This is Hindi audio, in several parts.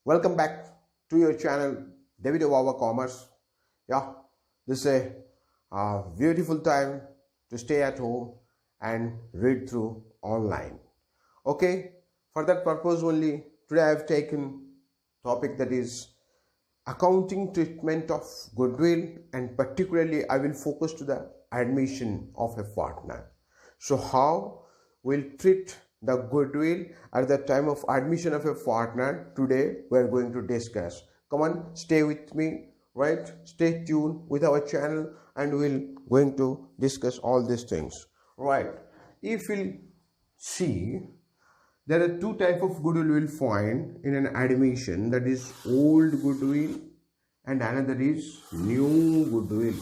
Welcome back to your channel, David of Commerce. Yeah, this is a beautiful time to stay at home and read through online. Okay, for that purpose only, today I have taken topic that is accounting treatment of goodwill, and particularly I will focus to the admission of a partner. So how we'll treat the goodwill at the time of admission of a partner, today we are going to discuss. Come on, stay with me, right? Stay tuned with our channel and we'll going to discuss all these things, right? If we'll see, there are two types of goodwill we'll find in an admission, that is old goodwill and another is new goodwill.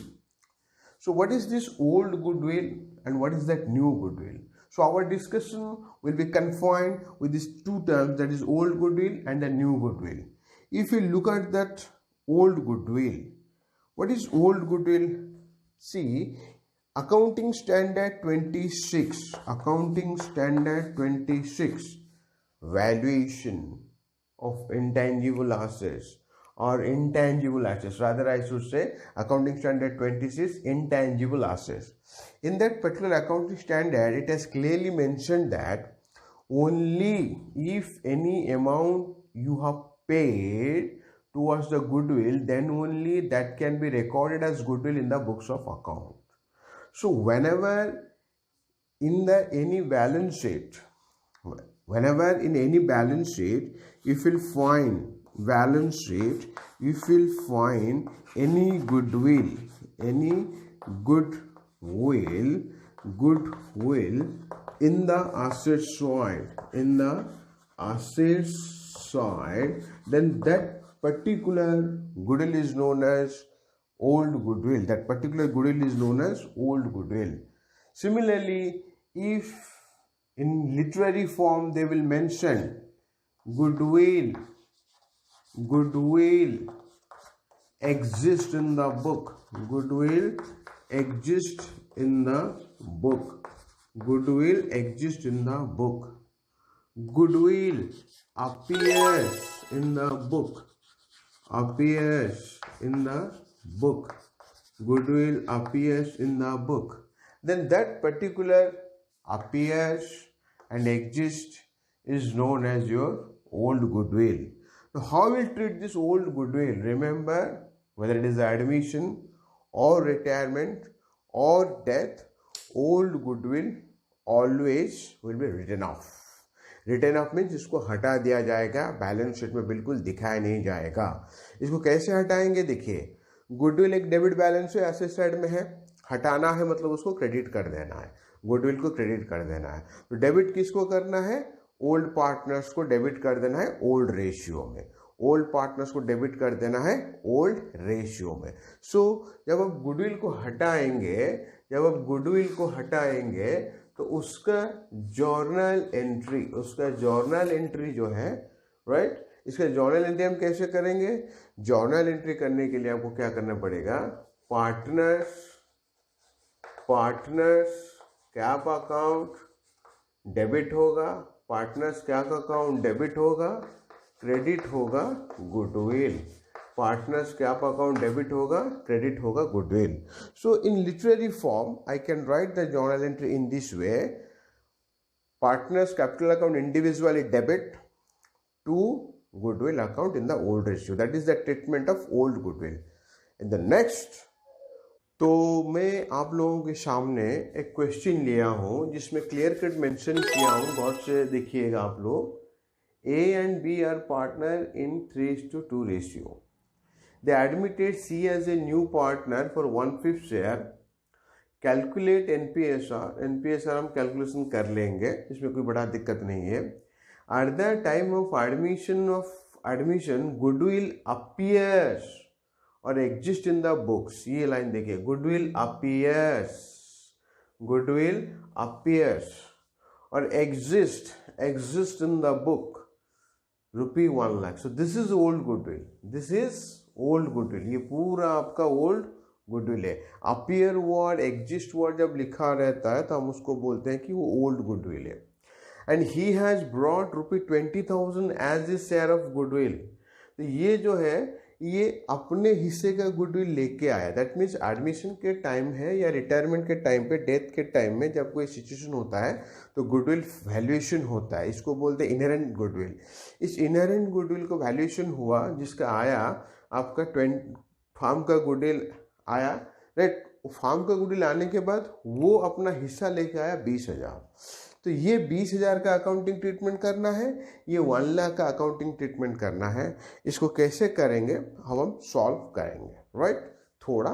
So what is this old goodwill and what is that new goodwill? So our discussion will be confined with these two terms, that is old goodwill and the new goodwill. If you look at that old goodwill, what is old goodwill? See, Accounting Standard 26, Accounting Standard 26, valuation of intangible assets or intangible assets, rather I should say Accounting Standard 26, intangible assets. In that particular accounting standard, it has clearly mentioned that only if any amount you have paid towards the goodwill, then only that can be recorded as goodwill in the books of account. So whenever in any balance sheet, if you find balance sheet, if you find any goodwill in the asset side, then that particular goodwill is known as old goodwill. That particular goodwill is known as old goodwill. Similarly, if in literary form they will mention goodwill exists in the book, goodwill exists in the book, goodwill exists in the book, goodwill appears in the book, goodwill appears in the book, then that particular appears and exists is known as your old goodwill. Now, how will treat this old goodwill? Remember, whether it is admission or retirement or death, old goodwill always will be written off. Return of means इसको हटा दिया जाएगा, बैलेंस शीट में बिल्कुल दिखाया नहीं जाएगा. इसको कैसे हटाएंगे? देखिए, गुडविल एक डेबिट बैलेंस है, एसेट साइड में है, हटाना है मतलब उसको क्रेडिट कर देना है, गुडविल को क्रेडिट कर देना है. तो डेबिट किसको करना है? ओल्ड पार्टनर्स को डेबिट कर देना है ओल्ड रेशियो में, ओल्ड पार्टनर्स को डेबिट कर देना है ओल्ड रेशियो में. सो जब आप गुडविल को हटाएंगे तो उसका जर्नल एंट्री जो है, राइट, इसका जर्नल एंट्री हम कैसे करेंगे? जर्नल एंट्री करने के लिए आपको क्या करना पड़ेगा? पार्टनर्स कैप अकाउंट डेबिट होगा, पार्टनर्स कैप अकाउंट डेबिट होगा, क्रेडिट होगा goodwill, partners cap account debit होगा, क्रेडिट होगा goodwill. So in literary form I can write the journal entry in this way: partners capital account individually debit to goodwill account in the old ratio. That is the treatment of old goodwill. In the next, तो मैं आप लोगों के सामने एक क्वेश्चन लिया हूँ जिसमें क्लियर कट मेंशन किया हूँ, बहुत से देखिएगा आप लोग. A and B are partner in 3:2 ratio. They admitted C as a new partner for 1/5 share. Calculate NPSR. NPSR हम कैलकुलेशन कर लेंगे, इसमें कोई बड़ा दिक्कत नहीं है. At the time of admission, goodwill appears or exists in the books. ये लाइन देखिए, goodwill appears or exists in the book, रुपये 1 lakh. So this is old goodwill. ये पूरा आपका old goodwill है. appear word, exist word जब लिखा रहता है तो हम उसको बोलते हैं कि वो old goodwill है. And he has brought ₹20,000 as his share of goodwill. तो ये जो है ये अपने हिस्से का गुडविल लेके आया। दैट मीन्स एडमिशन के टाइम है या रिटायरमेंट के टाइम पे, डेथ के टाइम में जब कोई सिचुएशन होता है तो गुडविल वैल्यूएशन होता है। इसको बोलते हैं इनहेरेंट गुडविल। इस इनहेरेंट गुडविल को वैल्यूएशन हुआ जिसका आया आपका फार्म का गुडविल आया, राइट। फार्म का गुडविल आने के बाद वो अपना हिस्सा लेके आया 20,000। तो ये 20,000 का अकाउंटिंग ट्रीटमेंट करना है, ये 1 लाख का अकाउंटिंग ट्रीटमेंट करना है। इसको कैसे करेंगे हम सॉल्व करेंगे, राइट। थोड़ा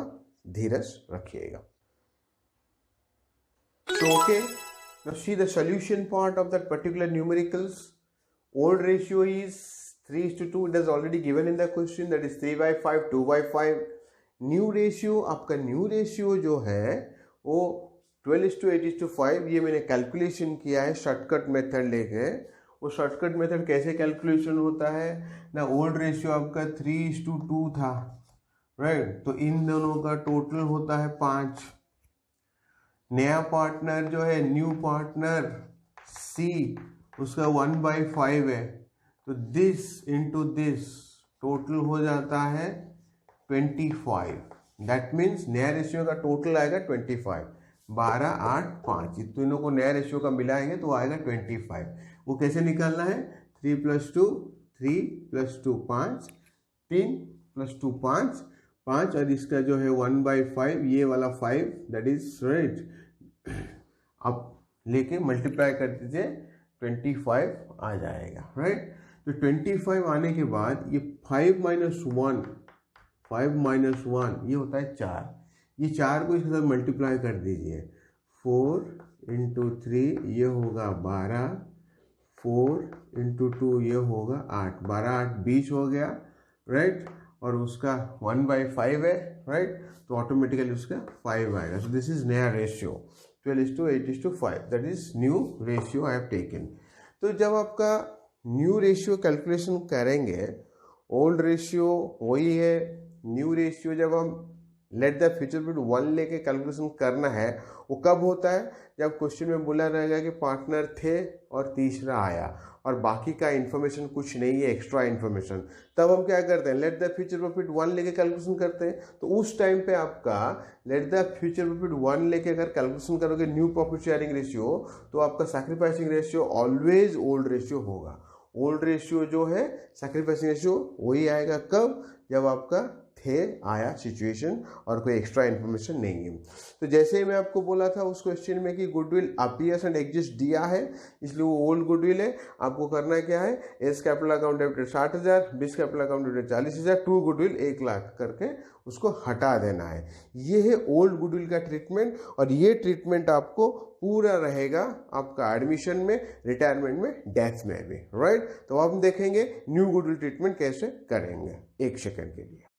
धीरज रखिएगा। So okay, now see the solution part of that particular numericals. Old ratio is 3:2. It is already given in the question, that is 3/5, 2/5. New ratio, आपका न्यू रेशियो जो है वो 12:8:5। ये मैंने कैलकुलेशन किया है शॉर्टकट मेथड लेके। वो शॉर्टकट मेथड कैसे कैलकुलेशन होता है ना, ओल्ड रेशियो आपका 3:2 था, राइट। तो इन दोनों का टोटल होता है 5। नया पार्टनर जो है, न्यू पार्टनर सी, उसका 1/5 है। तो दिस इंटू दिस टोटल हो जाता है 25। दैट मीन्स नया रेशियो का टोटल आएगा 25। 12, 8, 5 इन तीनों को नया रेशियो का मिलाएंगे तो आएगा 25। वो कैसे निकालना है, 3 + 2 3 + 2 5, 3 + 2 5 5, और इसका जो है 1/5 ये वाला 5, दैट इज राइट। अब लेके मल्टीप्लाई कर दीजिए, 25 आ जाएगा, राइट। तो 25 आने के बाद ये 5 - 1 ये होता है 4। ये 4 को इसके साथ मल्टीप्लाई कर दीजिए, 4 × 3 ये होगा 12, 4 × 2 ये होगा 8, 12, 8 20 हो गया, राइट। और उसका 1/5 है, राइट। तो ऑटोमेटिकली उसका 5 आएगा। सो दिस इज नया ratio 12:8:5, that is new ratio I have taken. तो जब आपका न्यू रेशियो कैलकुलेशन करेंगे, ओल्ड रेशियो वही है, न्यू रेशियो जब हम लेट द फ्यूचर बिट 1 लेके कैलकुलेशन करना है, वो कब होता है, जब क्वेश्चन में बोला रहेगा कि पार्टनर थे और तीसरा आया और बाकी का इन्फॉर्मेशन कुछ नहीं है, एक्स्ट्रा इन्फॉर्मेशन। तब हम क्या करते हैं, लेट द फ्यूचर प्रॉफिट 1 लेके कैलकुलेशन करते हैं। तो उस टाइम पे आपका लेट द फ्यूचर प्रॉफिट 1 लेके अगर कैलकुलेशन करोगे न्यू प्रॉफिट शेयरिंग रेशियो, तो आपका sacrificing ratio always old ratio होगा। ओल्ड रेशियो जो है सैक्रिफाइसिंग रेशियो वही आएगा कब, जब आपका थे आया सिचुएशन और कोई एक्स्ट्रा इन्फॉर्मेशन नहीं है। तो जैसे ही मैं आपको बोला था उस क्वेश्चन में कि गुडविल अपीयर्स एंड एग्जिस्ट दिया है, इसलिए वो ओल्ड गुडविल है। आपको करना क्या है, S capital account debited 60,000, B's capital account debited 40,000, to goodwill 1 lakh करके उसको हटा देना है। ये है ओल्ड गुडविल का ट्रीटमेंट, और ये ट्रीटमेंट आपको पूरा रहेगा आपका एडमिशन में, रिटायरमेंट में, डेथ में भी, राइट। तो अब हम देखेंगे न्यू गुडविल ट्रीटमेंट कैसे करेंगे। 1 सेकंड के लिए।